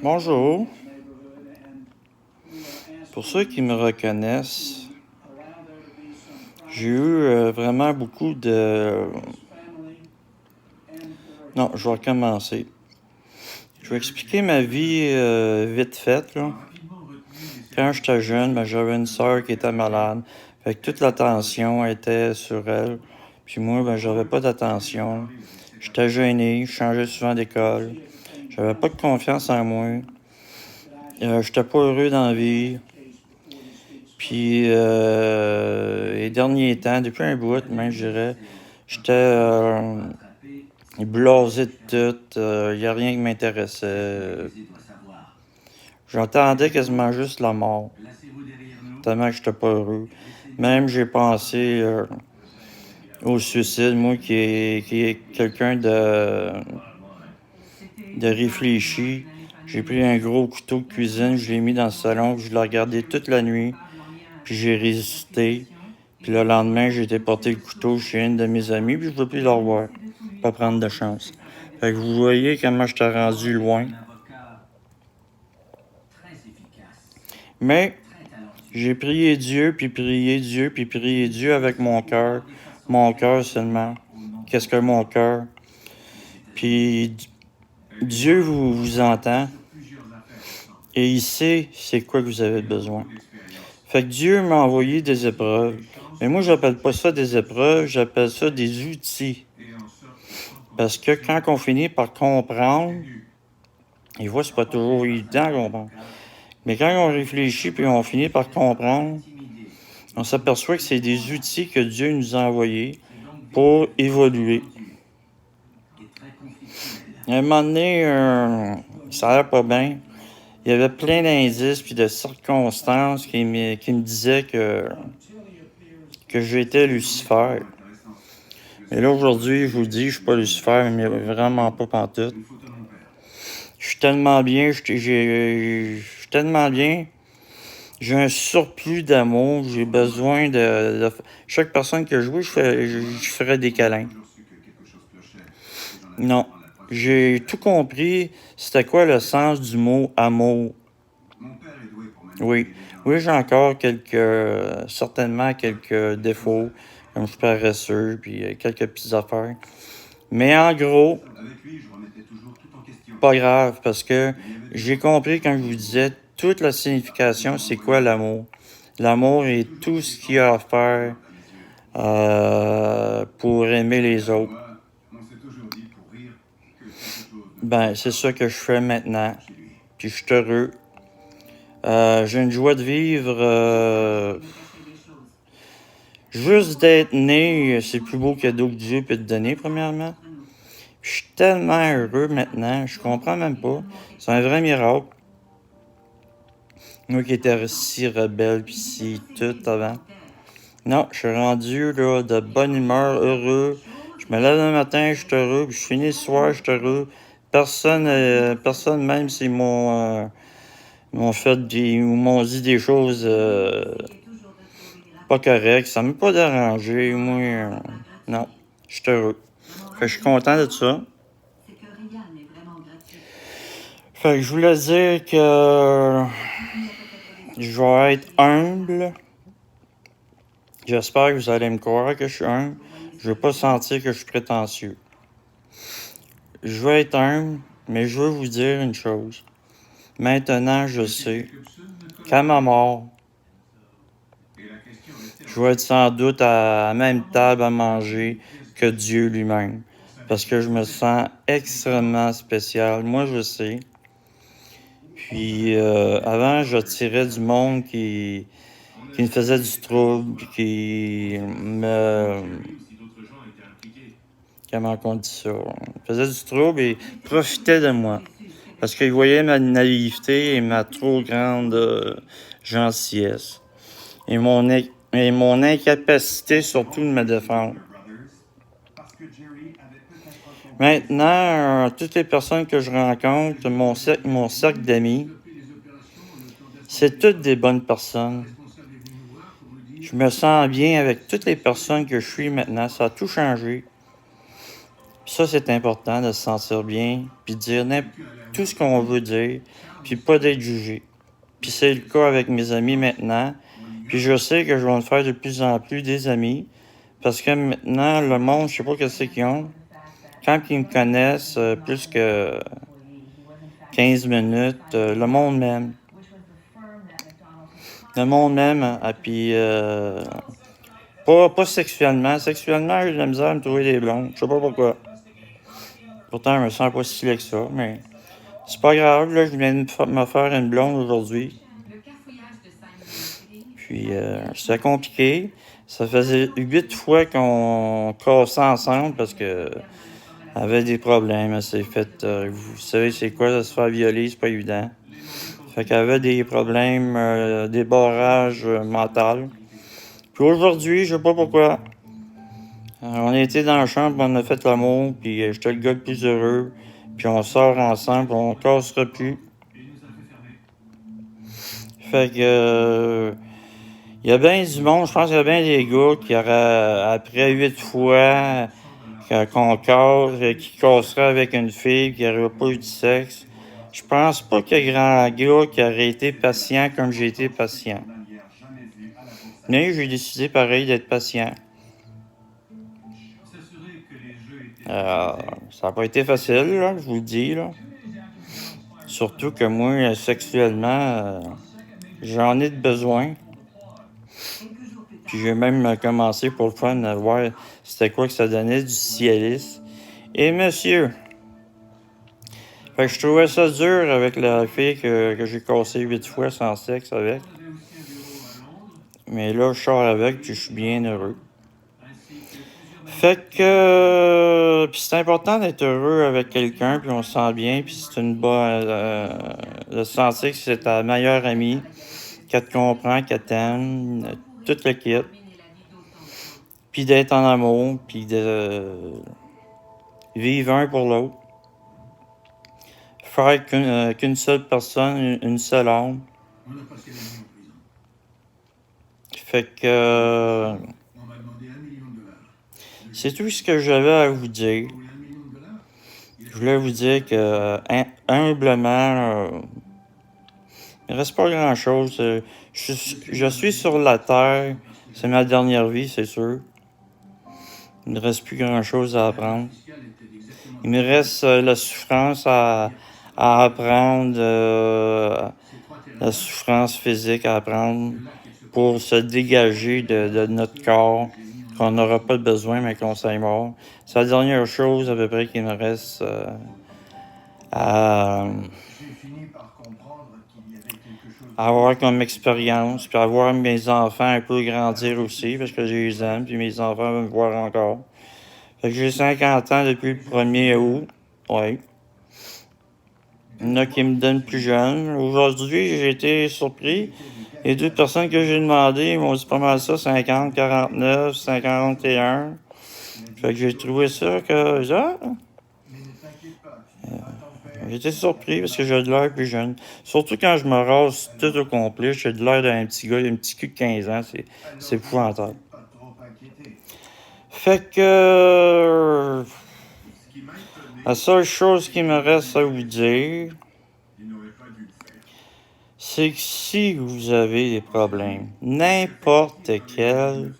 Bonjour. Pour ceux qui me reconnaissent, j'ai eu vraiment beaucoup de... Non, je vais recommencer. Je vais expliquer ma vie vite faite, là. Quand j'étais jeune, j'avais une sœur qui était malade. Fait que toute l'attention était sur elle. Puis moi, j'avais pas d'attention. J'étais gêné, je changeais souvent d'école. J'avais pas de confiance en moi. J'étais pas heureux dans la vie. Puis, les derniers temps, depuis un bout, même, je dirais, j'étais blasé de tout. Il n'y a rien qui m'intéressait. J'entendais quasiment juste la mort. Tellement que j'étais pas heureux. Même, j'ai pensé au suicide, moi, qui est quelqu'un de réfléchi. J'ai pris un gros couteau de cuisine, je l'ai mis dans le salon, puis je l'ai regardé toute la nuit. Puis j'ai résisté. Puis le lendemain, j'ai été porter le couteau chez une de mes amies, puis je ne veux plus le revoir. Pas prendre de chance. Fait que vous voyez comment je t'ai rendu loin. Mais j'ai prié Dieu, puis prié Dieu, puis prié Dieu avec mon cœur. Mon cœur seulement. Qu'est-ce que mon cœur? Puis Dieu vous entend. Et il sait c'est quoi que vous avez besoin. Fait que Dieu m'a envoyé des épreuves. Mais moi, j'appelle pas ça des épreuves, j'appelle ça des outils. Parce que quand on finit par comprendre, et voit, c'est pas toujours évident à comprendre. Mais quand on réfléchit puis on finit par comprendre, on s'aperçoit que c'est des outils que Dieu nous a envoyés pour évoluer. À un moment donné, ça a l'air pas bien. Il y avait plein d'indices puis de circonstances qui me disaient que j'étais Lucifer. Mais là, aujourd'hui, je vous dis, je suis pas Lucifer, mais vraiment pas pantoute. Je suis tellement bien, je suis tellement bien. J'ai un surplus d'amour, j'ai besoin de... Chaque personne que je vois, je ferais des câlins. Non, j'ai tout compris, c'était quoi le sens du mot amour. Oui, j'ai encore certainement quelques défauts, comme je suis paresseux, puis quelques petites affaires. Mais en gros, pas grave, parce que j'ai compris quand je vous disais toute la signification, c'est quoi l'amour. L'amour est tout ce qu'il y a à faire pour aimer les autres. Ben, c'est ça que je fais maintenant, puis je suis heureux. J'ai une joie de vivre. Juste d'être né, c'est le plus beau cadeau que Dieu peut te donner, premièrement. Je suis tellement heureux maintenant, je comprends même pas. C'est un vrai miracle. Moi qui étais si rebelle, puis si tout avant. Non, je suis rendu là, de bonne humeur, heureux. Je me lève le matin, je suis heureux, puis je finis le soir, je suis heureux. Personne même s'ils m'ont dit des choses pas correctes, ça m'a pas dérangé. Moi, non, je suis heureux. Fait que je suis content de ça. Fait que je voulais dire que je vais être humble. J'espère que vous allez me croire que je suis humble. Je ne veux pas sentir que je suis prétentieux. Je veux être humble, mais je veux vous dire une chose. Maintenant, je sais qu'à ma mort, je vais être sans doute à la même table à manger que Dieu lui-même. Parce que je me sens extrêmement spécial. Moi, je sais. Puis, avant, je tirais du monde qui me faisait du trouble, comment on dit ça? Faisait du trouble et profitait de moi. Parce qu'il voyait ma naïveté et ma trop grande gentillesse. Et mon incapacité surtout de me défendre. Maintenant, toutes les personnes que je rencontre, mon cercle d'amis, c'est toutes des bonnes personnes. Je me sens bien avec toutes les personnes que je suis maintenant. Ça a tout changé. Puis ça, c'est important de se sentir bien, puis de dire tout ce qu'on veut dire, puis pas d'être jugé. Puis c'est le cas avec mes amis maintenant. Puis je sais que je vais me faire de plus en plus des amis, parce que maintenant, le monde, je sais pas qu'est-ce qu'ils ont. Quand ils me connaissent plus que 15 minutes, le monde m'aime. Le monde m'aime, puis pas sexuellement. Sexuellement, j'ai de la misère à me trouver des blondes. Je sais pas pourquoi. Pourtant, je me sens pas si laid que ça, mais c'est pas grave. Là, je viens de me faire une blonde aujourd'hui. Puis, c'était compliqué. Ça faisait 8 fois qu'on cassait ensemble parce que elle avait des problèmes. Elle s'est fait, vous savez, c'est quoi, de se faire violer, c'est pas évident. Fait qu'elle avait des problèmes, des barrages mentaux. Puis aujourd'hui, je sais pas pourquoi, on a été dans la chambre, on a fait l'amour, puis j'étais le gars le plus heureux. Puis on sort ensemble, on cassera plus. Fait que il y a bien du monde, je pense qu'il y a bien des gars qui auraient, après 8 fois qu'on casse, qui casseraient avec une fille, qui n'aurait pas eu de sexe. Je pense pas qu'il y a grand gars qui aurait été patient comme j'ai été patient. Mais j'ai décidé pareil d'être patient. Ça n'a pas été facile, là, je vous le dis, là. Surtout que moi, sexuellement, j'en ai de besoin. Puis j'ai même commencé pour le fun à voir c'était quoi que ça donnait du Cialis. Et monsieur, fait que je trouvais ça dur avec la fille que j'ai cassé 8 fois sans sexe avec. Mais là, je sors avec, puis je suis bien heureux. Fait que puis c'est important d'être heureux avec quelqu'un, puis on se sent bien, puis c'est une bonne de sentir que c'est ta meilleure amie, qu'elle te comprend, qu'elle t'aime, tout le kit. Puis d'être en amour, puis de vivre un pour l'autre. Faire qu'une seule personne, une seule âme. Fait que c'est tout ce que j'avais à vous dire. Je voulais vous dire que humblement, il ne reste pas grand-chose. Je suis sur la terre. C'est ma dernière vie, c'est sûr. Il ne reste plus grand-chose à apprendre. Il me reste la souffrance à apprendre, la souffrance physique à apprendre pour se dégager de notre corps, qu'on n'aura pas besoin, mais qu'on s'aille mort. C'est la dernière chose à peu près qu'il me reste à avoir comme expérience, puis à voir mes enfants un peu grandir aussi, parce que j'ai les aime, puis mes enfants veulent me voir encore. Fait que j'ai 50 ans depuis le 1er août. Oui. Il y en a qui me donnent plus jeune. Aujourd'hui, j'ai été surpris. Les 2 personnes que j'ai demandé m'ont dit pas mal ça, 50, 49, 51. Fait que j'ai trouvé ça que... J'étais surpris parce que j'ai de l'air plus jeune. Surtout quand je me rase tout au complet, j'ai de l'air d'un petit gars, un petit cul de 15 ans. C'est épouvantable. Fait que... la seule chose qui me reste à vous dire, c'est que si vous avez des problèmes, n'importe quelle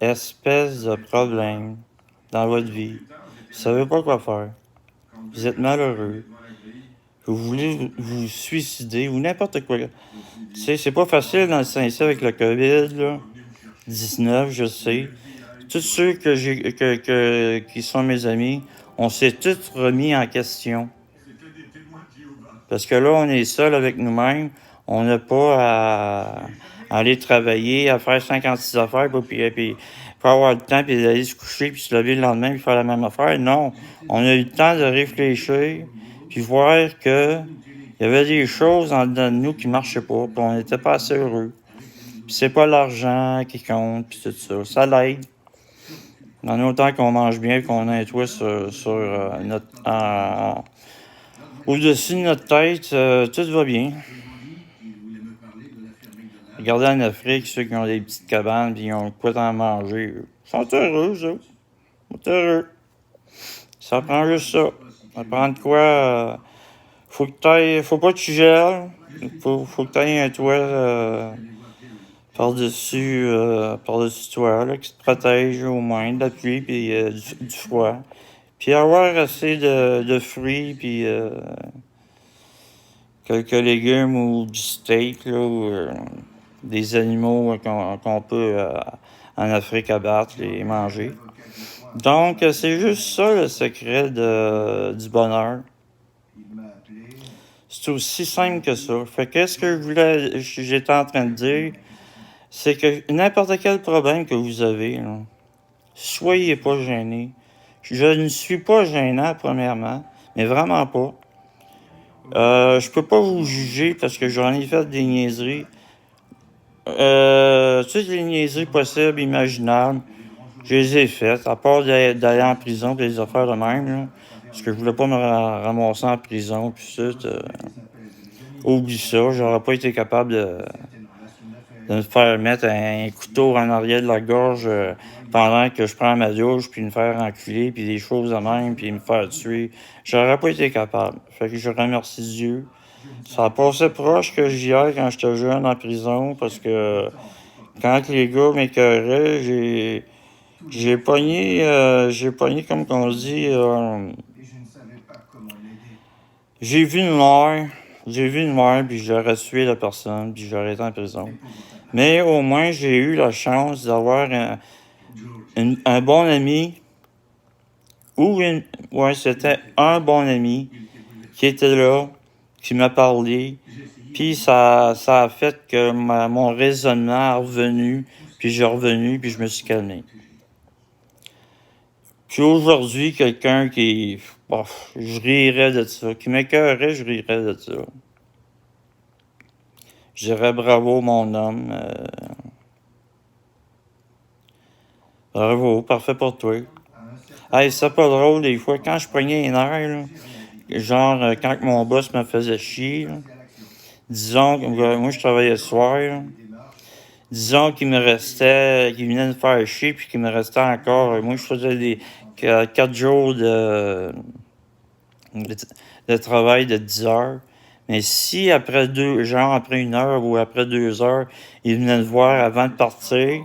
espèce de problème dans votre vie, vous savez pas quoi faire, vous êtes malheureux, vous voulez vous suicider ou n'importe quoi. Tu sais, c'est pas facile dans le sens avec le COVID, là. 19, je sais. Tous ceux qui sont mes amis, on s'est tous remis en question. Parce que là, on est seul avec nous-mêmes. On n'a pas à aller travailler, à faire 56 affaires, puis avoir le temps, puis d'aller se coucher, puis se lever le lendemain, puis faire la même affaire. Non, on a eu le temps de réfléchir, puis voir que il y avait des choses en dedans de nous qui marchaient pas, puis on n'était pas assez heureux. Puis c'est pas l'argent qui compte, puis tout ça. Ça l'aide. En autant qu'on mange bien, qu'on a un toit sur notre... au-dessus de notre tête, tout va bien. Regardez en Afrique, ceux qui ont des petites cabanes, puis ils ont quoi à manger. Ils sont heureux, eux. Ils sont heureux. Ça prend juste ça. Ça prend de quoi... faut pas que tu gèles. Faut que tu aies un toit par-dessus toi, là, qui te protège au moins de la pluie et du froid. Puis avoir assez de fruits, puis quelques légumes ou du steak, là, ou des animaux qu'on peut en Afrique abattre et manger. Donc, c'est juste ça le secret du bonheur. C'est aussi simple que ça. Fait qu'est-ce que j'étais en train de dire, c'est que n'importe quel problème que vous avez, là, soyez pas gênés. Je ne suis pas gênant, premièrement, mais vraiment pas. Je peux pas vous juger parce que j'en ai fait des niaiseries. Toutes les niaiseries possibles, imaginables, je les ai faites, à part d'aller en prison et des affaires de même, là, parce que je voulais pas me ramasser en prison, puis ça, oublie ça, j'aurais pas été capable de me faire mettre un couteau en arrière de la gorge pendant que je prends ma douche, puis me faire enculer, puis des choses de même, puis me faire tuer. J'aurais pas été capable. Fait que je remercie Dieu. Ça a passé proche que j'y aille quand j'étais jeune en prison, parce que quand les gars m'écœuraient, j'ai pogné comme on dit, j'ai vu une mort, puis j'aurais tué la personne, puis j'aurais été en prison. Mais au moins, j'ai eu la chance d'avoir un bon ami, c'était un bon ami qui était là, qui m'a parlé, puis ça a fait que mon raisonnement est revenu, puis j'ai revenu, puis je me suis calmé. Puis aujourd'hui, quelqu'un je rirais de ça, qui m'écœurait, je rirais de ça. Je dirais bravo, mon homme. Bravo, parfait pour toi. Hey, c'est pas drôle, des fois, quand je prenais les nerfs, là, genre, quand mon boss me faisait chier, là, disons que moi, je travaillais le soir, là, disons qu'il venait me faire chier, puis qu'il me restait encore, moi, je faisais 4 jours de travail de 10 heures. Mais si après après 1 heure ou après 2 heures, il venait me voir avant de partir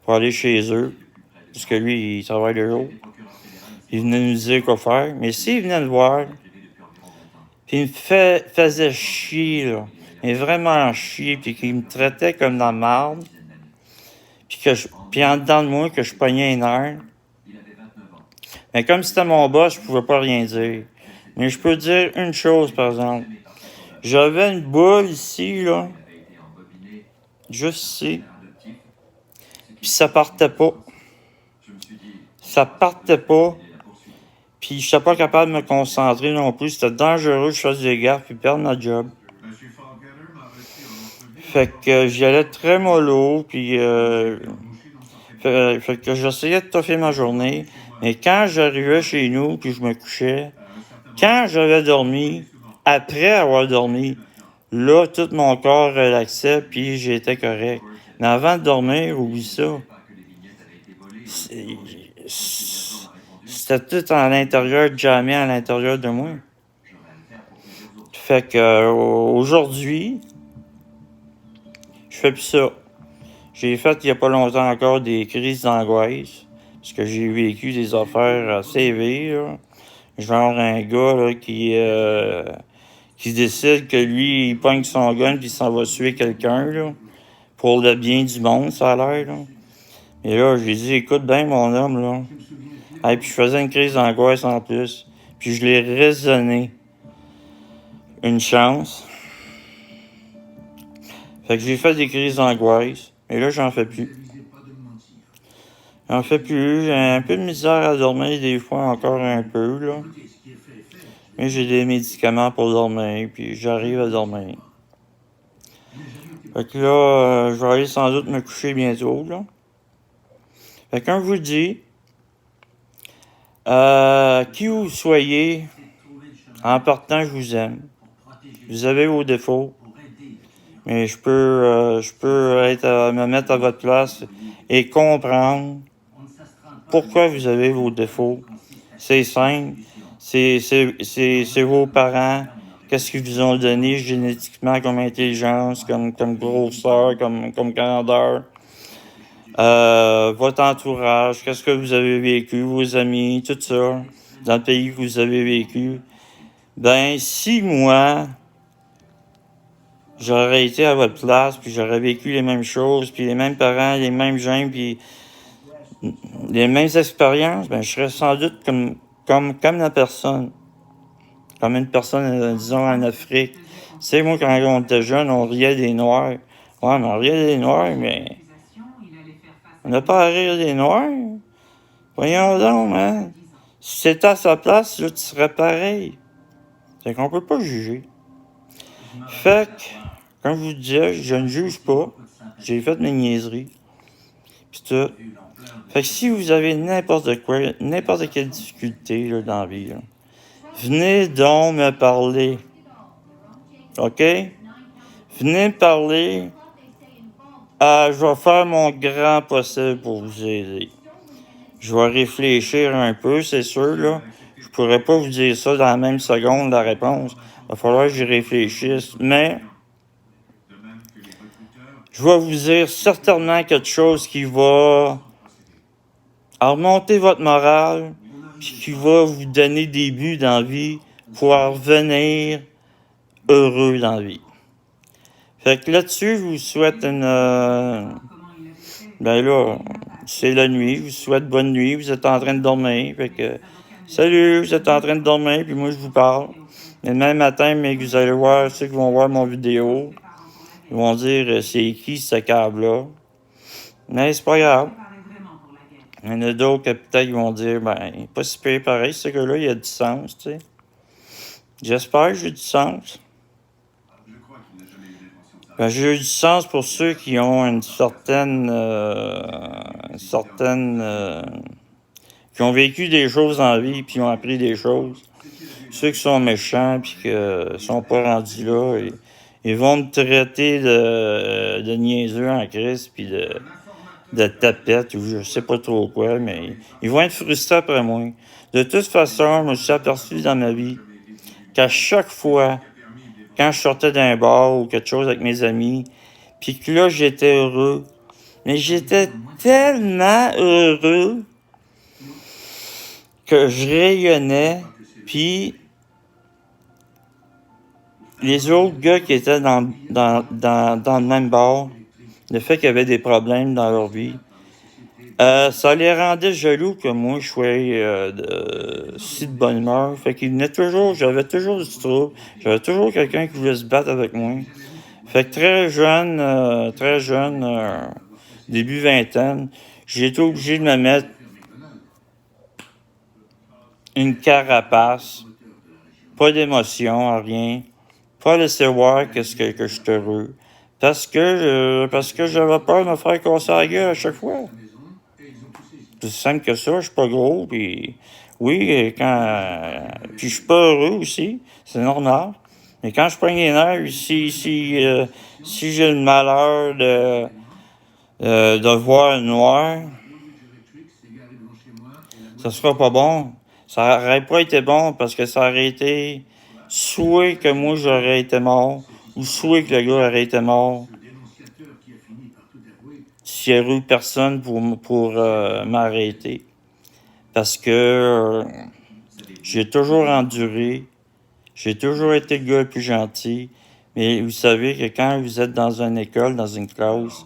pour aller chez eux, parce que lui, il travaille le jour, il venait nous dire quoi faire. Mais s'il venait me voir, puis il me faisait chier, là, mais vraiment chier, puis qu'il me traitait comme de la merde, puis en dedans de moi, que je pognais une heure, mais comme c'était mon boss, je pouvais pas rien dire. Mais je peux dire une chose, par exemple. J'avais une boule ici, là, juste ici, puis ça partait pas. Ça partait pas, puis je n'étais pas capable de me concentrer non plus. C'était dangereux, je faisais des gaffes, puis perdre ma job. Fait que j'y allais très mollo, puis fait que j'essayais de toffer ma journée. Mais quand j'arrivais chez nous, puis je me couchais, quand j'avais dormi, après avoir dormi, là, tout mon corps relaxait, puis j'étais correct. Mais avant de dormir, oublie ça. C'était tout à l'intérieur, jamais à l'intérieur de moi. Fait que aujourd'hui, je fais plus ça. J'ai fait il n'y a pas longtemps encore des crises d'angoisse, parce que j'ai vécu des affaires assez vives. Genre un gars là, qui décide que lui, il pogne son gun puis il s'en va tuer quelqu'un là, pour le bien du monde, ça a l'air. Là. Et là, j'ai dit, écoute bien mon homme, là. Et puis je faisais une crise d'angoisse en plus. Puis je l'ai raisonné. Une chance. Fait que j'ai fait des crises d'angoisse. Mais là, j'en fais plus. J'en fais plus. J'ai un peu de misère à dormir des fois, encore un peu, là. Mais j'ai des médicaments pour dormir, puis j'arrive à dormir. Fait que là, je vais aller sans doute me coucher bientôt, là. Fait que comme je vous dis, qui vous soyez, en partant, je vous aime. Vous avez vos défauts, mais je peux me mettre à votre place et comprendre pourquoi vous avez vos défauts. C'est simple. C'est vos parents. Qu'est-ce qu'ils vous ont donné génétiquement comme intelligence, comme grosseur, comme grandeur. Votre entourage, qu'est-ce que vous avez vécu, vos amis, tout ça, dans le pays que vous avez vécu. Ben, si moi, j'aurais été à votre place, puis j'aurais vécu les mêmes choses, puis les mêmes parents, les mêmes gènes, puis les mêmes expériences, ben, je serais sans doute comme la personne. Comme une personne, disons, en Afrique. Tu sais, moi, quand on était jeune, on riait des Noirs. Ouais, mais on riait des Noirs, mais on n'a pas à rire des Noirs. Voyons donc, man. Si c'était à sa place, là, tu serais pareil. C'est qu'on peut pas juger. Fait que, comme je vous disais, je ne juge pas. J'ai fait mes niaiseries. Pis tout. Fait que si vous avez n'importe quoi, n'importe quelle difficulté là, dans la vie, là, venez donc me parler. OK? Venez me parler. Je vais faire mon grand possible pour vous aider. Je vais réfléchir un peu, c'est sûr, là. Je pourrais pas vous dire ça dans la même seconde, la réponse. Il va falloir que j'y réfléchisse. Mais je vais vous dire certainement quelque chose qui va remonter votre morale, puis qui va vous donner des buts dans la vie pour revenir heureux dans la vie. Fait que là-dessus, je vous souhaite une... ben là, c'est la nuit, je vous souhaite bonne nuit, vous êtes en train de dormir, fait que... Salut, vous êtes en train de dormir, puis moi je vous parle. Mais demain matin, mais vous allez voir, ceux qui vont voir mon vidéo, ils vont dire c'est qui ce câble-là. Mais c'est pas grave. Il y en a d'autres que peut-être ils vont dire ben, pas si pire pareil, ce gars-là, il a du sens, tu sais. J'espère que j'ai du sens. Ben, j'ai eu du sens pour ceux qui ont une certaine qui ont vécu des choses en vie, puis ont appris des choses. Ceux qui sont méchants, puis qui sont pas rendus là, ils vont me traiter de niaiseux en crise, puis de tapette, ou je sais pas trop quoi, mais ils vont être frustrés après moi. De toute façon, je me suis aperçu dans ma vie qu'à chaque fois, quand je sortais d'un bar ou quelque chose avec mes amis, puis que là, j'étais heureux, mais j'étais tellement heureux que je rayonnais, puis les autres gars qui étaient dans le même bar, le fait qu'il y avait des problèmes dans leur vie, ça les rendait jaloux que moi, je sois si de bonne humeur. Fait qu'ils venaient toujours, j'avais toujours du trouble, j'avais toujours quelqu'un qui voulait se battre avec moi. Fait que très jeune, début vingtaine, j'ai été obligé de me mettre une carapace, pas d'émotion, rien, pas laisser voir que je suis heureux, parce que j'avais peur de me faire casser la gueule à chaque fois. C'est simple que ça, je suis pas gros, puis oui, puis je suis pas heureux aussi, c'est normal. Mais quand je prends les nerfs, si j'ai le malheur de voir le noir, ça sera pas bon. Ça aurait pas été bon parce que ça aurait été soit que moi j'aurais été mort, ou soit que le gars aurait été mort. S'il y a eu personne pour m'arrêter. Parce que j'ai toujours enduré, j'ai toujours été le gars le plus gentil, mais vous savez que quand vous êtes dans une école, dans une classe,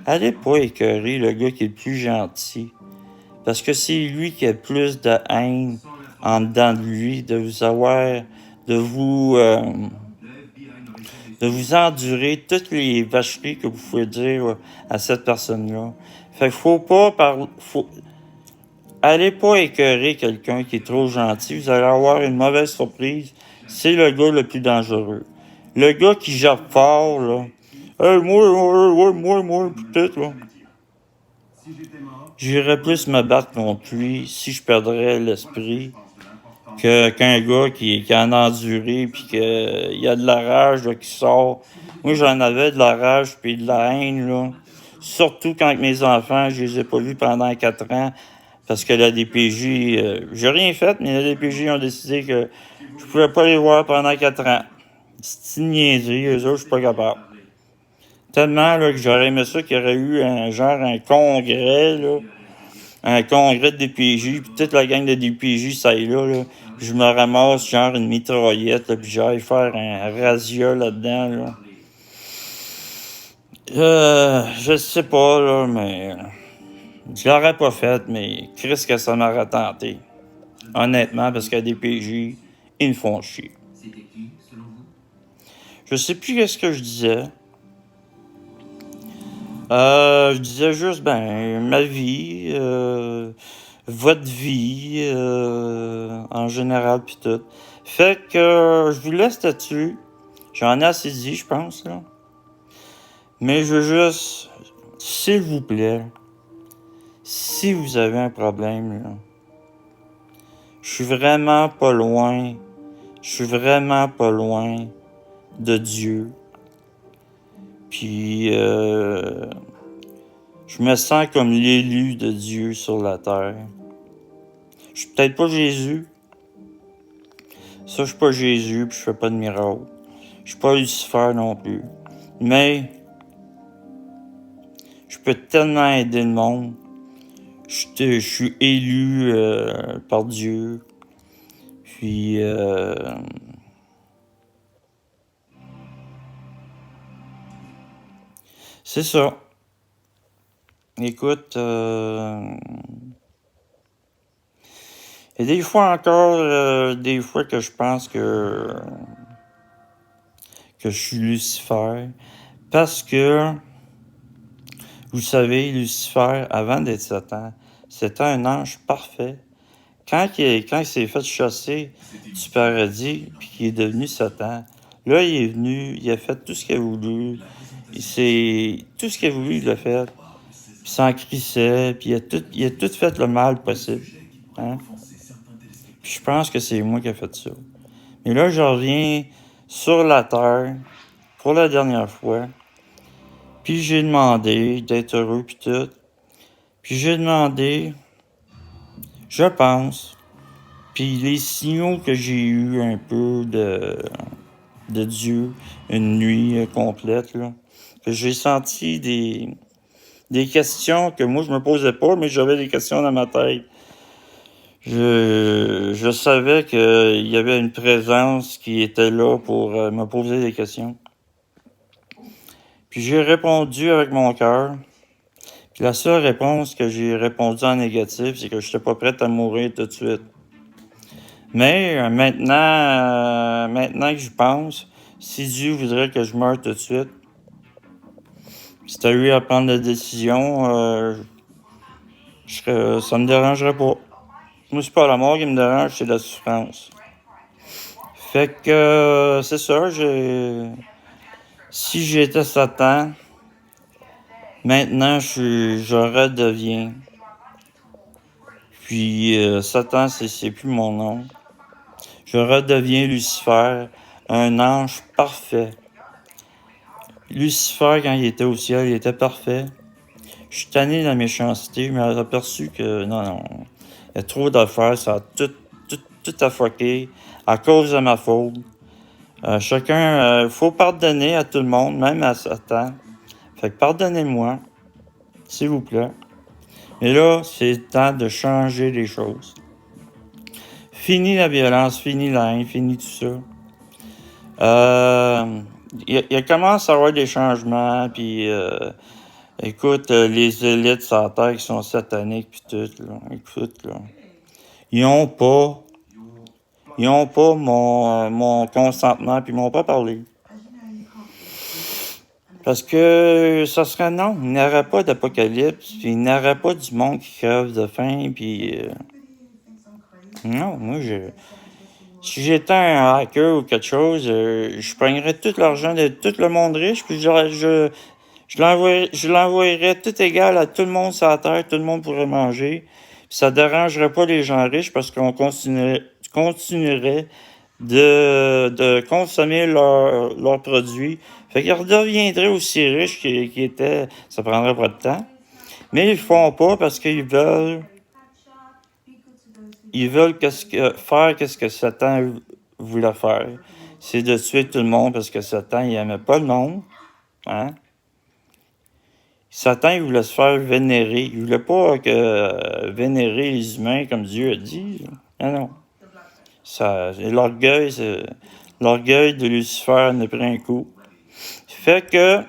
allez pas écœurer le gars qui est le plus gentil. Parce que c'est lui qui a le plus de haine en dedans de lui, de vous avoir, de vous endurer toutes les vacheries que vous pouvez dire à cette personne-là. Fait qu'il faut pas allez pas écœurer quelqu'un qui est trop gentil, vous allez avoir une mauvaise surprise. C'est le gars le plus dangereux. Le gars qui jappe fort, là. Hey, moi, peut-être, là. J'irais plus me battre contre lui si je perdrais l'esprit qu'un gars qui en a enduré puis qu'il y a de la rage là, qui sort. Moi, j'en avais de la rage puis de la haine, là. Surtout quand mes enfants, je les ai pas vus pendant 4 ans. Parce que la DPJ, j'ai rien fait, mais la DPJ ont décidé que je pouvais pas les voir pendant 4 ans. C'est une niaiserie, eux autres, je suis pas capable. Tellement là, que j'aurais aimé ça qu'il y aurait eu un congrès, là, un congrès de DPJ, puis toute la gang de DPJ, ça y est là, puis je me ramasse genre une mitraillette, là, puis j'aille faire un razzia là-dedans, là. Je sais pas, là, mais je l'aurais pas fait, mais Christ que ça m'aurait tenté. Honnêtement, parce qu'à DPJ, ils me font chier. Je sais plus qu'est-ce que je disais. Je disais juste, ma vie, votre vie, en général, pis tout. Fait que je vous laisse là-dessus. J'en ai assez dit, je pense, là. Mais je veux juste, s'il vous plaît, si vous avez un problème, là, je suis vraiment pas loin. Je suis vraiment pas loin de Dieu. Puis, je me sens comme l'élu de Dieu sur la terre. Je suis peut-être pas Jésus. Ça, je suis pas Jésus, puis je fais pas de miracle. Je suis pas Lucifer non plus. Mais, je peux tellement aider le monde. Je suis élu par Dieu. Puis, c'est ça. Écoute, et des fois encore, des fois que je pense que je suis Lucifer, parce que, vous savez, Lucifer, avant d'être Satan, c'était un ange parfait. Quand il s'est fait chasser du paradis, puis qu'il est devenu Satan, là, il est venu, il a fait tout ce qu'il a voulu, tout ce qu'il a voulu, il l'a fait, puis il s'en crissait, puis il a tout fait le mal possible. Hein? Puis je pense que c'est moi qui ai fait ça. Mais là, je reviens sur la terre pour la dernière fois. Puis j'ai demandé d'être heureux puis tout. Puis j'ai demandé, je pense, puis les signaux que j'ai eu un peu de Dieu, une nuit complète, là, que j'ai senti des questions que moi je me posais pas, mais j'avais des questions dans ma tête. Je savais qu'il y avait une présence qui était là pour me poser des questions. Puis j'ai répondu avec mon cœur. Puis la seule réponse que j'ai répondu en négatif, c'est que je n'étais pas prête à mourir tout de suite. Mais maintenant que j'y pense, si Dieu voudrait que je meure tout de suite, si tu as eu à prendre la décision, ça me dérangerait pas. Moi, c'est pas la mort qui me dérange, c'est la souffrance. Fait que c'est ça, si j'étais Satan, maintenant je redeviens. Puis Satan, c'est plus mon nom. Je redeviens Lucifer, un ange parfait. Lucifer, quand il était au ciel, il était parfait. Je suis tanné de la méchanceté, je me suis aperçu que non, il y a trop d'affaires, ça a tout à fucker à cause de ma faute. Faut pardonner à tout le monde, même à Satan. Fait que pardonnez-moi, s'il vous plaît. Mais là, c'est le temps de changer les choses. Fini la violence, fini la haine, fini tout ça. Il commence à y avoir des changements, puis écoute, les élites sur la terre qui sont sataniques, puis tout, là, écoute, là. Ils ont pas mon consentement, puis ils m'ont pas parlé. Parce que ça serait non, il n'y aurait pas d'apocalypse, puis il n'y aurait pas du monde qui crève de faim, puis non, moi, si j'étais un hacker ou quelque chose, je prendrais tout l'argent de tout le monde riche, puis je l'envoyerais tout égal à tout le monde sur la terre, tout le monde pourrait manger. Puis ça dérangerait pas les gens riches parce qu'on continuerait de consommer leurs produits. Fait qu'ils redeviendraient aussi riches qu'ils étaient. Ça prendrait pas de temps. Mais ils le font pas parce qu'ils veulent ils veulent faire qu'est-ce que Satan voulait faire. C'est de tuer tout le monde parce que Satan, il aimait pas le monde. Hein? Satan, il voulait se faire vénérer. Il voulait pas vénérer les humains comme Dieu a dit. Non, non. L'orgueil de Lucifer en a pris un coup. Fait que,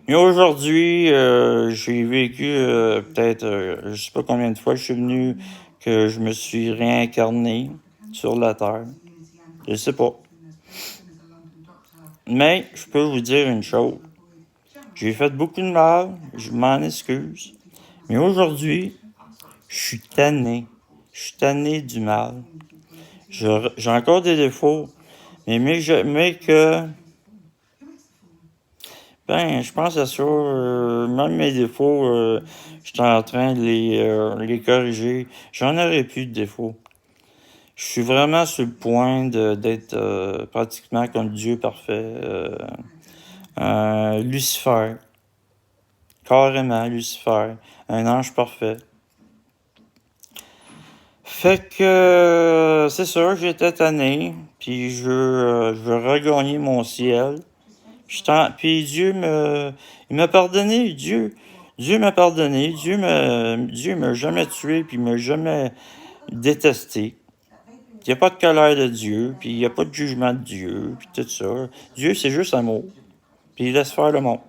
mais aujourd'hui, j'ai vécu peut-être, je sais pas combien de fois je suis venu, que je me suis réincarné sur la Terre. Je sais pas. Mais je peux vous dire une chose. J'ai fait beaucoup de mal, je m'en excuse. Mais aujourd'hui, je suis tanné. Je suis tanné du mal. J'ai encore des défauts. Mais que... Ben, je pense à ça. Même mes défauts, je suis en train de les corriger. J'en aurais plus de défauts. Je suis vraiment sur le point d'être pratiquement comme Dieu parfait. Lucifer. Carrément, Lucifer. Un ange parfait. Fait que c'est sûr, j'étais tanné, puis je veux regagner mon ciel. Puis il m'a pardonné, Dieu m'a pardonné, Dieu m'a jamais tué, puis il m'a jamais détesté. Il n'y a pas de colère de Dieu, puis il n'y a pas de jugement de Dieu, puis tout ça. Dieu, c'est juste amour, puis il laisse faire le monde.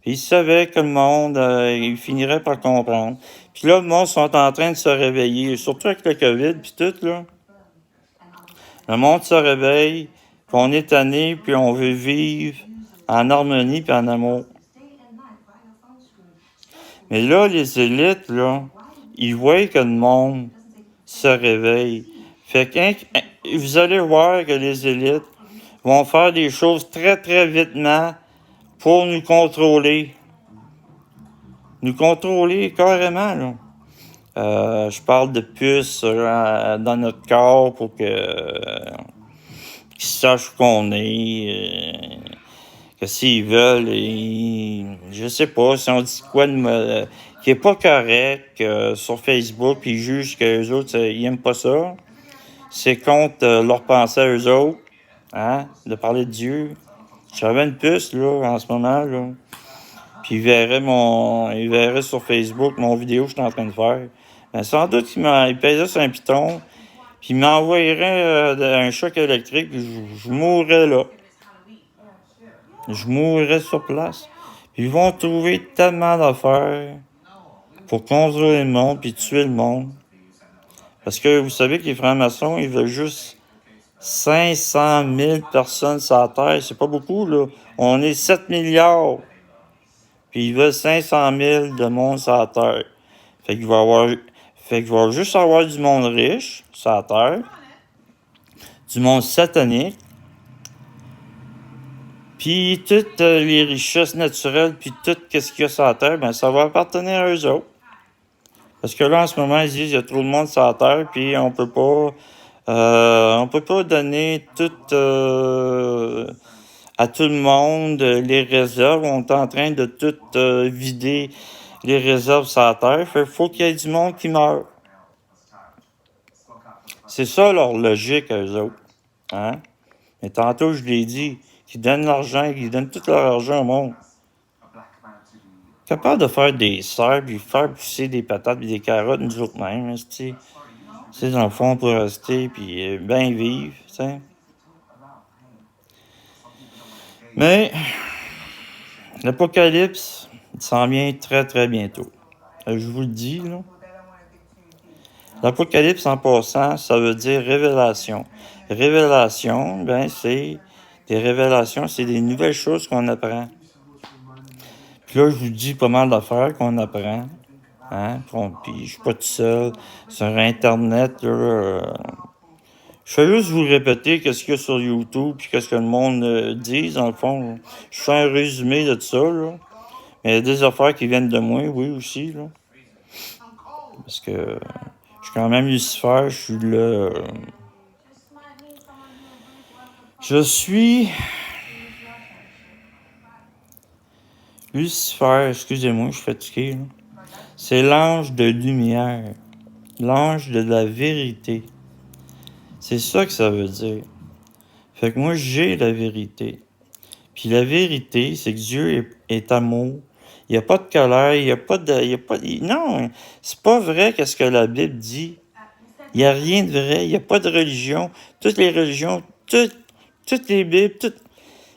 Puis il savait que le monde, il finirait par comprendre. Puis là, le monde sont en train de se réveiller, surtout avec le COVID, puis tout, là. Le monde se réveille, puis on est tanné, puis on veut vivre en harmonie puis en amour. Mais là, les élites, là, ils voient que le monde se réveille. Fait que vous allez voir que les élites vont faire des choses très, très vitement pour nous contrôler. Nous contrôler carrément, là. Je parle de puces dans notre corps pour qu'ils sachent où qu'on est. Que s'ils veulent, je sais pas, si on dit quoi qui est pas correct sur Facebook, puis ils jugent que les autres, ils aiment pas ça. C'est contre leur pensée à eux autres, hein, de parler de Dieu. J'avais une puce, là, en ce moment, là. Puis il verrait sur Facebook mon vidéo que je suis en train de faire. Ben, sans doute il pèserait sur un piton, puis il m'envoyerait un choc électrique, puis je mourrais là. Je mourrais sur place. Puis ils vont trouver tellement d'affaires pour contrôler le monde puis tuer le monde. Parce que vous savez que les francs-maçons, ils veulent juste 500 000 personnes sur la Terre. C'est pas beaucoup, là. On est 7 milliards. Puis ils veulent 500 000 de monde sur la Terre. Fait qu'il va juste avoir du monde riche sur la Terre, du monde satanique, puis toutes les richesses naturelles, puis tout ce qu'il y a sur la Terre, ben ça va appartenir à eux autres. Parce que là, en ce moment, ils disent qu'il y a trop de monde sur la Terre, puis on peut pas donner tout à tout le monde les réserves. On est en train de tout vider les réserves sur la Terre. Fait qu'il faut qu'il y ait du monde qui meurt. C'est ça leur logique à eux autres. Hein? Mais tantôt, je l'ai dit, qu'ils donnent l'argent, qu'ils donnent tout leur argent au monde. Capable de faire des serres, puis faire pousser des patates et des carottes nous autres mêmes, c'est dans le fond pour rester, puis bien vivre, t'sais. Mais l'apocalypse, il s'en vient très très bientôt. Je vous le dis, là. L'apocalypse, en passant, ça veut dire révélation. Révélation, ben c'est des révélations, c'est des nouvelles choses qu'on apprend. Puis là, je vous dis pas mal d'affaires qu'on apprend. Hein? Puis je suis pas tout seul. Sur Internet, là, je fais juste vous répéter qu'est-ce qu'il y a sur YouTube puis qu'est-ce que le monde dit, dans le fond. Là. Je fais un résumé de ça, là. Mais il y a des affaires qui viennent de moi, oui, aussi, là. Parce que je suis quand même Lucifer, je suis le... Je suis... Lucifer, excusez-moi, je suis fatigué, là. C'est l'ange de lumière, l'ange de la vérité. C'est ça que ça veut dire. Fait que moi, j'ai la vérité. Puis la vérité, c'est que Dieu est amour. Il n'y a pas de colère, il n'y a pas de... non, c'est pas vrai qu'est-ce que la Bible dit. Il n'y a rien de vrai, il n'y a pas de religion. Toutes les religions, toutes les Bibles,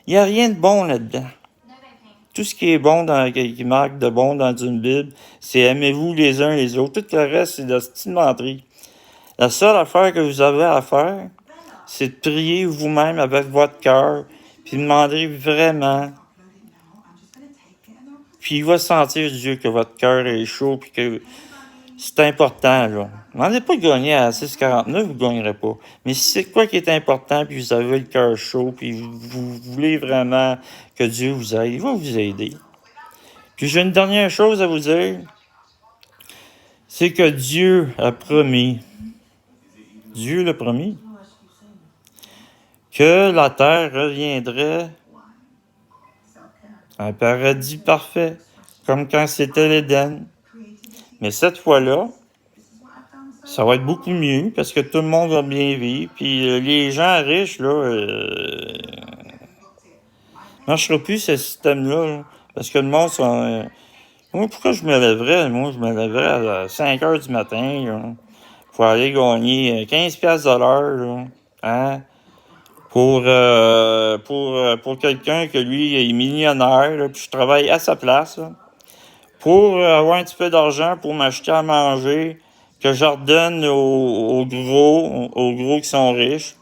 il n'y a rien de bon là-dedans. Tout ce qui est bon, qui marque de bon dans une Bible, c'est aimez-vous les uns les autres. Tout le reste, c'est de la petite menterie. La seule affaire que vous avez à faire, c'est de prier vous-même avec votre cœur, puis demander vraiment. Puis il va sentir, Dieu, que votre cœur est chaud, puis que c'est important, là. Demandez pas de gagner à 6,49, vous ne gagnerez pas. Mais si c'est quoi qui est important, puis vous avez le cœur chaud, puis vous voulez vraiment que Dieu vous aide, il va vous aider. Puis j'ai une dernière chose à vous dire, c'est que Dieu a promis, Dieu l'a promis, que la terre reviendrait un paradis parfait, comme quand c'était l'Éden. Mais cette fois-là, ça va être beaucoup mieux parce que tout le monde va bien vivre. Puis les gens riches, là, ne marchera plus ce système-là. Là, parce que le monde sont. Moi, pourquoi je me lèverais? Moi, je me lèverais à 5 heures du matin là, pour aller gagner 15$ de l'heure. Là, hein? Pour quelqu'un que lui est millionnaire, là, puis je travaille à sa place, là, pour avoir un petit peu d'argent pour m'acheter à manger, que je redonne aux gros qui sont riches,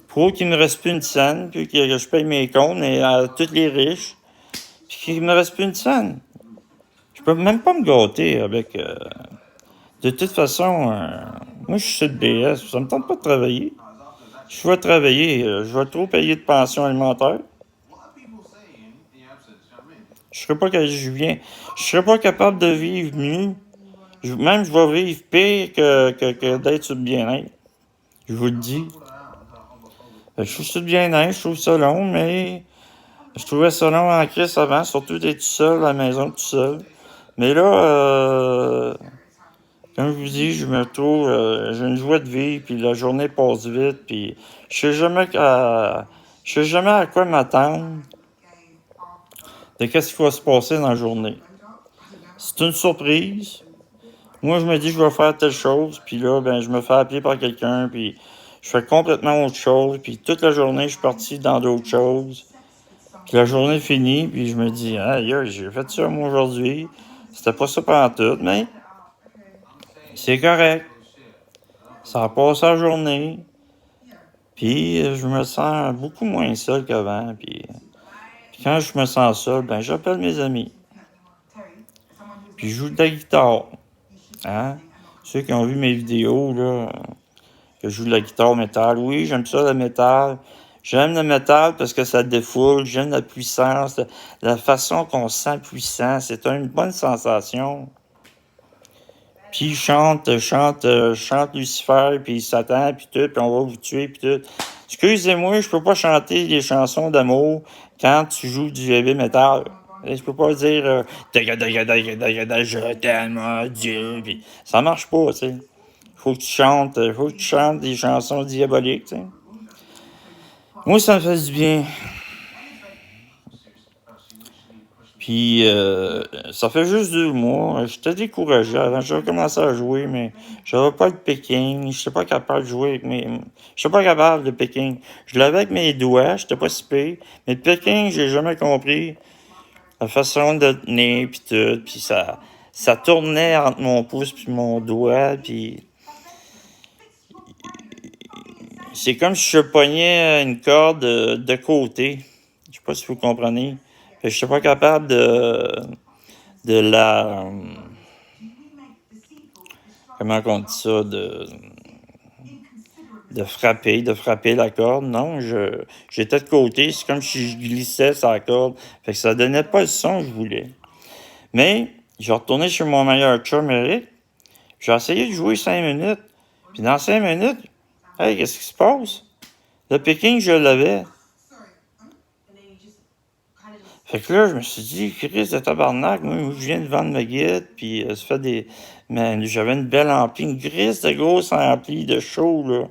pour qu'il me reste plus une scène, puis que je paye mes comptes et à tous les riches, puis qu'il me reste plus une scène. Je peux même pas me gâter avec... de toute façon, moi je suis sur le BS, ça me tente pas de travailler. Je vais travailler, je vais trop payer de pension alimentaire. Je serais pas que je viens. Je serais pas capable de vivre mieux. Même je vais vivre pire que d'être sur le bien-être. Je vous le dis. Je suis sur le bien-être, je trouve ça long, mais je trouvais ça long en crise avant, surtout d'être tout seul à la maison, tout seul. Mais là, comme je vous dis, je me trouve, j'ai une joie de vivre, puis la journée passe vite, puis je sais jamais à quoi m'attendre de qu'est-ce qui va se passer dans la journée. C'est une surprise. Moi, je me dis que je vais faire telle chose, puis là, ben, je me fais appeler par quelqu'un, puis je fais complètement autre chose, puis toute la journée, je suis parti dans d'autres choses. Puis la journée finit, puis je me dis, aïe, j'ai fait ça moi aujourd'hui. C'était pas ça pendant tout, mais c'est correct. Ça a passé la journée. Puis je me sens beaucoup moins seul qu'avant. Puis quand je me sens seul, ben j'appelle mes amis. Puis je joue de la guitare. Hein? Ceux qui ont vu mes vidéos, là, que je joue de la guitare métal. Oui, j'aime ça, le métal. J'aime le métal parce que ça défoule. J'aime la puissance, la façon qu'on se sent puissant. C'est une bonne sensation. Puis chante Lucifer, puis Satan, puis tout, puis on va vous tuer, puis tout. Excusez-moi, je peux pas chanter des chansons d'amour quand tu joues du heavy metal. Je peux pas dire je t'aime, mon Dieu, puis ça marche pas, tu sais. Faut que tu chantes des chansons diaboliques, tu sais. Moi, ça me fait du bien. Puis, ça fait juste 2 mois. J'étais découragé. Avant, j'avais commencé à jouer, mais j'avais pas de picking. Je n'étais pas capable de jouer avec mes... Je pas capable de picking. Je l'avais avec mes doigts, j'étais pas si pire. Mais le picking, j'ai jamais compris la façon de tenir, puis tout. Puis ça tournait entre mon pouce puis mon doigt, puis... C'est comme si je pognais une corde de côté. Je sais pas si vous comprenez. Je suis pas capable de la... Comment on dit ça? De frapper la corde. Non, j'étais de côté. C'est comme si je glissais sur la corde. Fait que ça donnait pas le son que je voulais. Mais, j'ai retourné chez mon meilleur chum, Eric. J'ai essayé de jouer 5 minutes. Puis dans 5 minutes, hey, qu'est-ce qui se passe? Le picking, je l'avais. Fait que là, je me suis dit, Chris de tabarnak, moi, je viens de vendre ma guide, puis ça fait des. Mais j'avais une belle ampli, une grise de grosse ampli de show, là.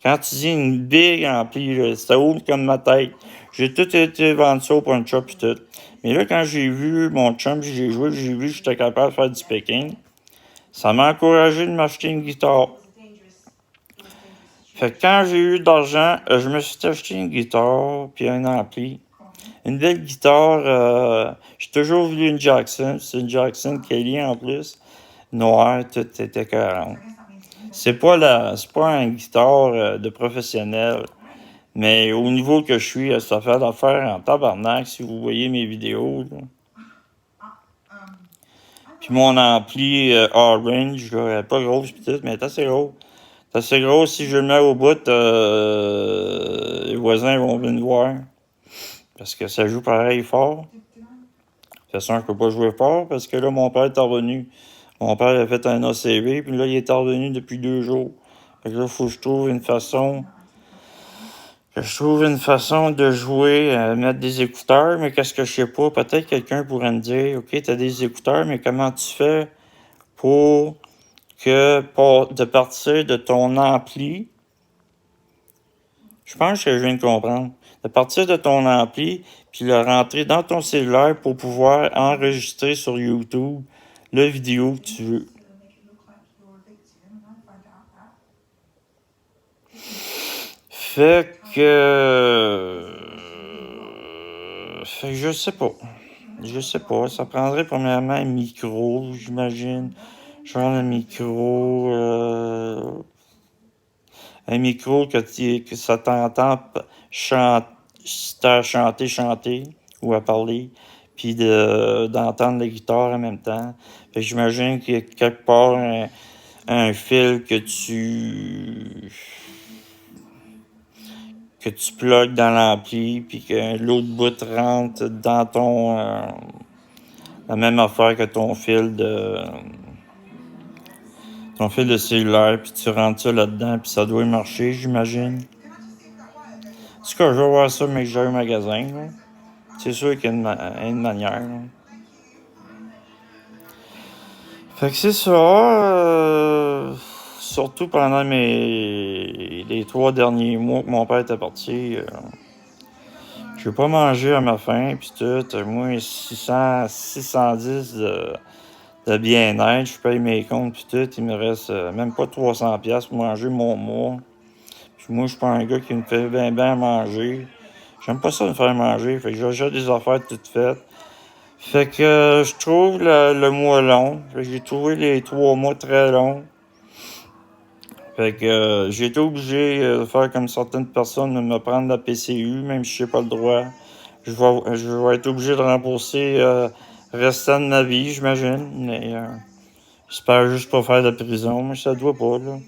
Quand tu dis une big ampli, là, c'était haut comme ma tête. J'ai tout été vendre ça au punch shop pis tout. Mais là, quand j'ai vu mon chum, pis j'ai joué, pis j'ai vu que j'étais capable de faire du picking, ça m'a encouragé de m'acheter une guitare. Fait que quand j'ai eu de l'argent, je me suis acheté une guitare, puis un ampli. Une belle guitare, j'ai toujours voulu une Jackson. C'est une Jackson Kelly en plus. Noire, tout était 40. C'est pas une guitare de professionnel. Mais au niveau que je suis, ça fait l'affaire en tabarnak si vous voyez mes vidéos. Là. Puis mon ampli Orange, là, elle est pas grosse pis tout, mais elle est assez gros. C'est assez gros, si je le mets au bout, les voisins vont venir voir. Parce que ça joue pareil fort. De toute façon, je peux pas jouer fort parce que là, mon père est revenu. Mon père a fait un ACV, puis là, il est revenu depuis 2 jours. Fait que là, il faut que je trouve une façon. De jouer, mettre des écouteurs, mais qu'est-ce que je sais pas? Peut-être quelqu'un pourrait me dire, OK, t'as des écouteurs, mais comment tu fais pour de partir de ton ampli? Je pense que je viens de comprendre. De partir de ton ampli, puis le rentrer dans ton cellulaire pour pouvoir enregistrer sur YouTube la vidéo que tu veux. Fait que je sais pas. Je sais pas. Ça prendrait premièrement un micro, j'imagine. Genre un micro. Un micro que ça t'entend chanter ou à parler. Puis d'entendre la guitare en même temps. Fait que j'imagine qu'il y a quelque part un fil que tu plugues dans l'ampli, puis que l'autre bout rentre dans ton... la même affaire que ton fil de cellulaire, puis tu rentres ça là-dedans, puis ça doit marcher, j'imagine. En tout cas, je vais voir ça, mais que j'ai un magasin, là. C'est sûr qu'il y a une manière, là. Fait que c'est ça, surtout pendant les 3 derniers mois que mon père était parti, j'ai pas mangé à ma faim, pis tout. Moi, 610 de bien-être, je paye mes comptes, pis tout. Il me reste même pas 300$ pour manger mon mois. Puis moi, je suis pas un gars qui me fait bien manger. J'aime pas ça me faire manger, fait que j'achète des affaires toutes faites. Fait que je trouve le mois long. Fait que j'ai trouvé les 3 mois très longs. Fait que j'ai été obligé de faire comme certaines personnes, de me prendre la PCU, même si j'ai pas le droit. Je vais être obligé de rembourser le restant de ma vie, j'imagine. Mais j'espère juste pas faire de prison, mais ça doit pas, là.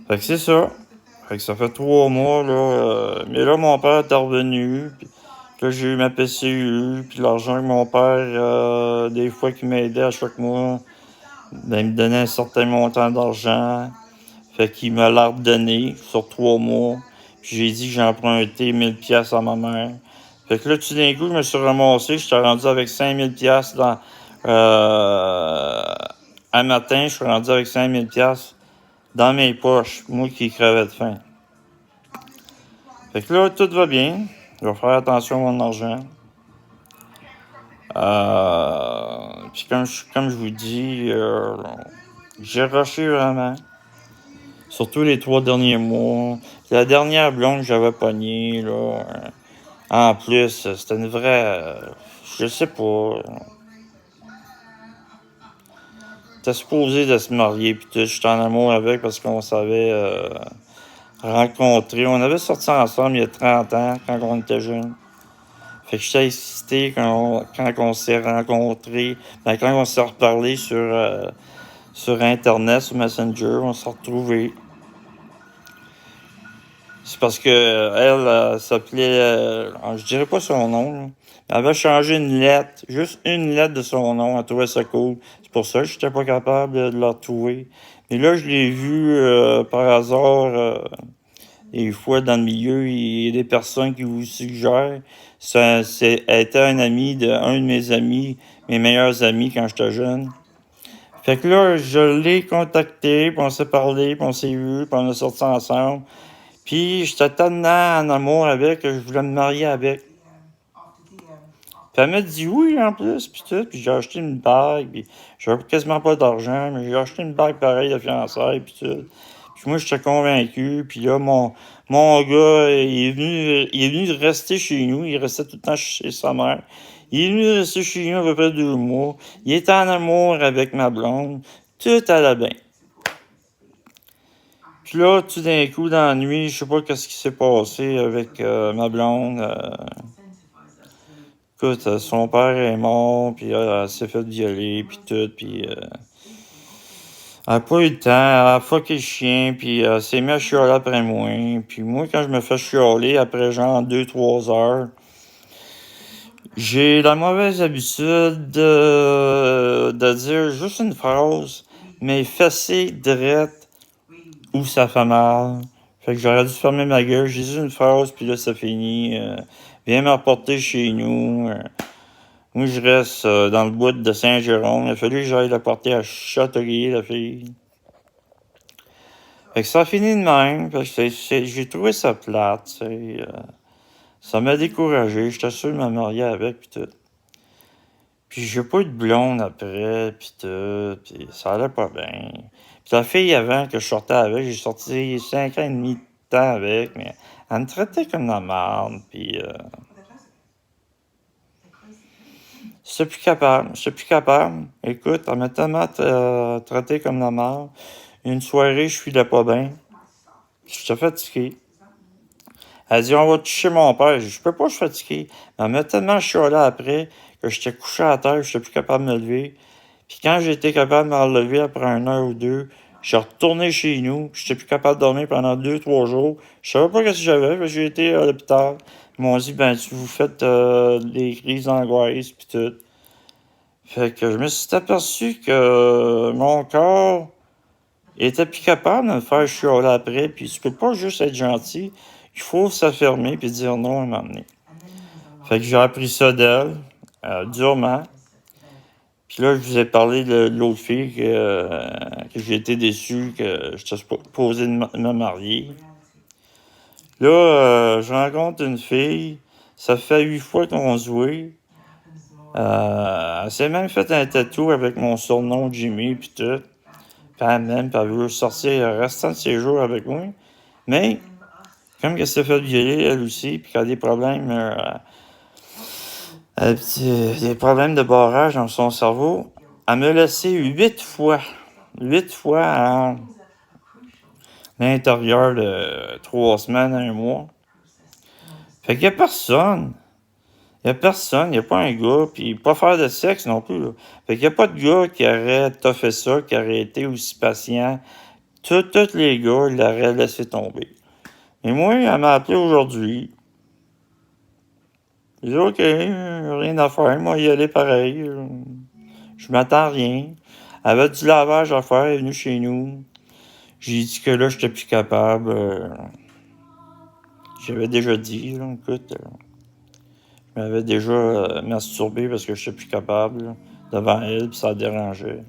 Fait que c'est ça. Fait que ça fait 3 mois, là. Mais là, mon père est revenu. Puis là, j'ai eu ma PCU. Puis l'argent que mon père, des fois, qui m'aidait à chaque mois, ben, il me donnait un certain montant d'argent. Fait qu'il me l'a redonné sur 3 mois. Puis j'ai dit que j'ai emprunté 1000$ à ma mère. Fait que là, tout d'un coup, je me suis ramassé. J'étais rendu avec 5000$ dans... un matin, je suis rendu avec 5000$ dans mes poches, moi qui crevais de faim. Fait que là, tout va bien. Je vais faire attention à mon argent. Puis comme je vous dis, j'ai rushé vraiment. Surtout les 3 derniers mois. La dernière blonde que j'avais pognée, là. En plus, c'était une vraie... je sais pas. T'es supposé de se marier, puis tout. J'étais en amour avec parce qu'on savait rencontrer. On avait sorti ensemble il y a 30 ans, quand on était jeunes. Fait que j'étais excité quand on s'est rencontrés. Ben, quand on s'est reparlé sur Internet, sur Messenger, on s'est retrouvés. C'est parce que elle s'appelait... je dirais pas son nom, là. Elle avait changé une lettre, juste une lettre de son nom. Elle trouvait ça cool. C'est pour ça que j'étais pas capable de la retrouver. Et là, je l'ai vue par hasard des fois, dans le milieu, il y a des personnes qui vous suggèrent. Ça, elle était un ami un de mes amis, mes meilleurs amis quand j'étais jeune. Fait que là, je l'ai contacté, puis on s'est parlé, puis on s'est vu, puis on a sorti ensemble. Puis j'étais tellement en amour avec que je voulais me marier avec. Puis elle m'a dit oui en plus, puis tout. Puis j'ai acheté une bague, puis j'avais quasiment pas d'argent, mais j'ai acheté une bague pareille de fiançailles, puis tout. Puis moi, j'étais convaincu. Puis là, mon gars, il est venu rester chez nous. Il restait tout le temps chez sa mère. Il est venu rester chez nous à peu près 2 mois. Il était en amour avec ma blonde. Tout allait bien. Puis là, tout d'un coup, dans la nuit, je sais pas qu'est-ce qui s'est passé avec ma blonde. Écoute, son père est mort, puis elle s'est fait violer, puis tout, puis elle a pas eu le temps, elle a fucké le chien, puis elle s'est mis à chialer après moi. Puis moi, quand je me fais chialer, après genre 2-3 heures, j'ai la mauvaise habitude de dire juste une phrase, mais fessée, drette, où ça fait mal. Fait que j'aurais dû fermer ma gueule, j'ai dit une phrase, puis là, ça finit. Viens me reporter chez nous. Moi, je reste dans le bois de Saint-Jérôme. Il a fallu que j'aille la porter à Châteauguay, la fille. Fait que ça a fini de même. Fait que j'ai trouvé ça plate, tu sais. Ça m'a découragé. J'étais sûr de me marier avec, pis tout. Puis j'ai pas eu de blonde après, pis tout. Pis ça allait pas bien. Puis la fille avant que je sortais avec, j'ai sorti 5 ans et demi de temps avec, mais elle me traitait comme la merde, pis j'étais plus capable. J'étais plus capable. Écoute, elle m'a tellement traité comme la merde. Une soirée, je filais pas bien. J'étais fatigué. Elle dit, on va toucher mon père. Je peux pas, je suis fatigué. Elle m'a tellement chialé après que j'étais couché à terre, j'étais plus capable de me lever. Puis quand j'ai été capable de me relever après 1 heure ou 2, je suis retourné chez nous. J'étais plus capable de dormir pendant 2-3 jours. Je savais pas ce que j'avais, parce que j'ai été à l'hôpital. Ils m'ont dit, ben, tu vous faites des crises d'angoisse, puis tout. Fait que je me suis aperçu que mon corps était plus capable de me faire chialer après, puis tu peux pas juste être gentil. Il faut s'affirmer puis dire non à un moment donné. Fait que j'ai appris ça d'elle, durement. Puis là, je vous ai parlé de l'autre fille que j'ai été déçu, que j'étais supposé de me marier. Là, je rencontre une fille, ça fait 8 fois qu'on se voit. Elle s'est même fait un tatou avec mon surnom Jimmy, puis tout. Puis elle veut sortir le restant de ses jours avec moi. Mais, comme elle s'est fait violer, elle aussi, puis qu'elle a des problèmes, des problèmes de barrage dans son cerveau, elle m'a laissé 8 fois. 8 fois à l'intérieur de 3 semaines, 1 mois. Fait qu'il y a personne. Il y a personne, il n'y a pas un gars, puis pas faire de sexe non plus, là. Fait qu'il n'y a pas de gars qui aurait fait ça, qui aurait été aussi patient. Tous les gars, ils l'auraient laissé tomber. Et moi, elle m'a appelé aujourd'hui. J'ai dit, OK, rien à faire, moi, y aller pareil. Je m'attends à rien. Elle avait du lavage à faire, elle est venue chez nous. J'ai dit que là, j'étais plus capable. J'avais déjà dit, là, écoute, je m'avais déjà masturbé parce que j'étais plus capable, là, devant elle, puis ça la dérangeait.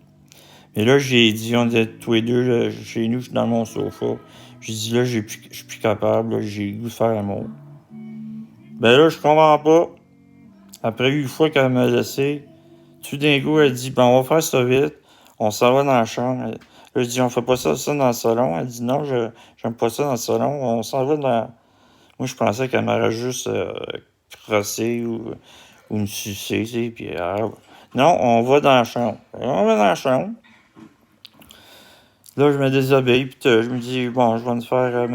Mais là, j'ai dit, on était tous les deux là, chez nous, je suis dans mon sofa. J'ai dit, là, je suis plus capable, là, j'ai le goût de faire l'amour. Ben là, je comprends pas. Après 8 fois qu'elle m'a laissé, tout d'un coup, elle dit, ben, on va faire ça vite. On s'en va dans la chambre. Là, je dis, on fait pas ça dans le salon. Elle dit, non, j'aime pas ça dans le salon. On s'en va dans... Moi, je pensais qu'elle m'aurait juste crossé ou me sucer, tu sais, puis... non, on va dans la chambre. On va dans la chambre. Là, je me déshabille, puis je me dis, bon, je vais me faire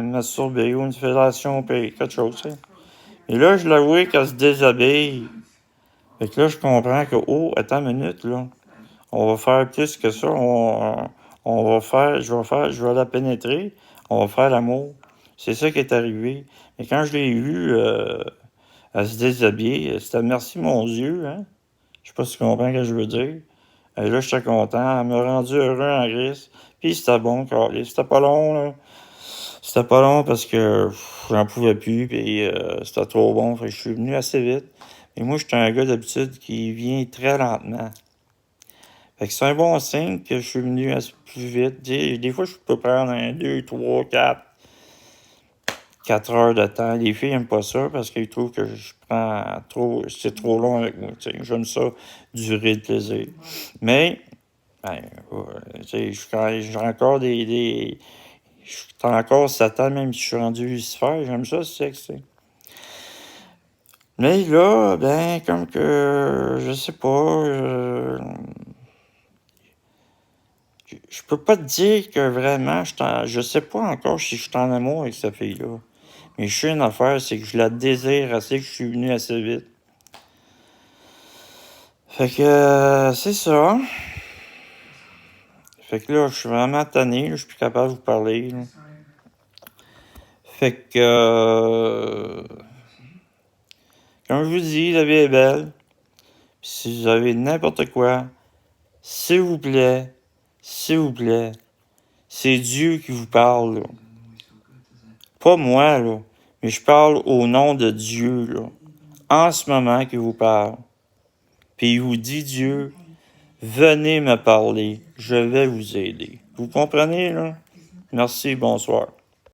masturber ou une fellation, puis quelque chose, tu sais. Et là, je l'avoue qu'elle se déshabille. Fait que là, je comprends que, oh, attends une minute, là. On va faire plus que ça. Je vais la pénétrer. On va faire l'amour. C'est ça qui est arrivé. Et quand je l'ai vue, elle se déshabiller, c'était merci mon Dieu, hein. Je sais pas si tu comprends ce que je veux dire. Et là, j'étais content. Elle m'a rendu heureux en gris. Puis c'était bon, Carlis. C'était pas long, là. C'était pas long parce que j'en pouvais plus, puis c'était trop bon. Fait que je suis venu assez vite. Et moi, j'étais un gars d'habitude qui vient très lentement. Fait que c'est un bon signe que je suis venu assez plus vite. Des fois, je peux prendre 1, 2, 3, 4 heures de temps. Les filles n'aiment pas ça parce qu'ils trouvent que je prends trop, c'est trop long avec moi. J'aime ça, durer de plaisir. Mais, ben, j'ai encore je suis encore Satan, même si je suis rendu Lucifer. J'aime ça, c'est sexe. Mais là, ben, comme que, je sais pas, je peux pas te dire que vraiment, je sais pas encore si je suis en amour avec cette fille-là. Mais je sais une affaire, c'est que je la désire assez, que je suis venu assez vite. Fait que, c'est ça. Fait que là, je suis vraiment tanné, là, je suis plus capable de vous parler. Là. Fait que, comme je vous dis, la vie est belle. Puis si vous avez n'importe quoi, s'il vous plaît, c'est Dieu qui vous parle, là. Pas moi, là. Mais je parle au nom de Dieu, là. En ce moment qu'il vous parle. Puis il vous dit, Dieu, venez me parler. Je vais vous aider. Vous comprenez, là? Merci, bonsoir.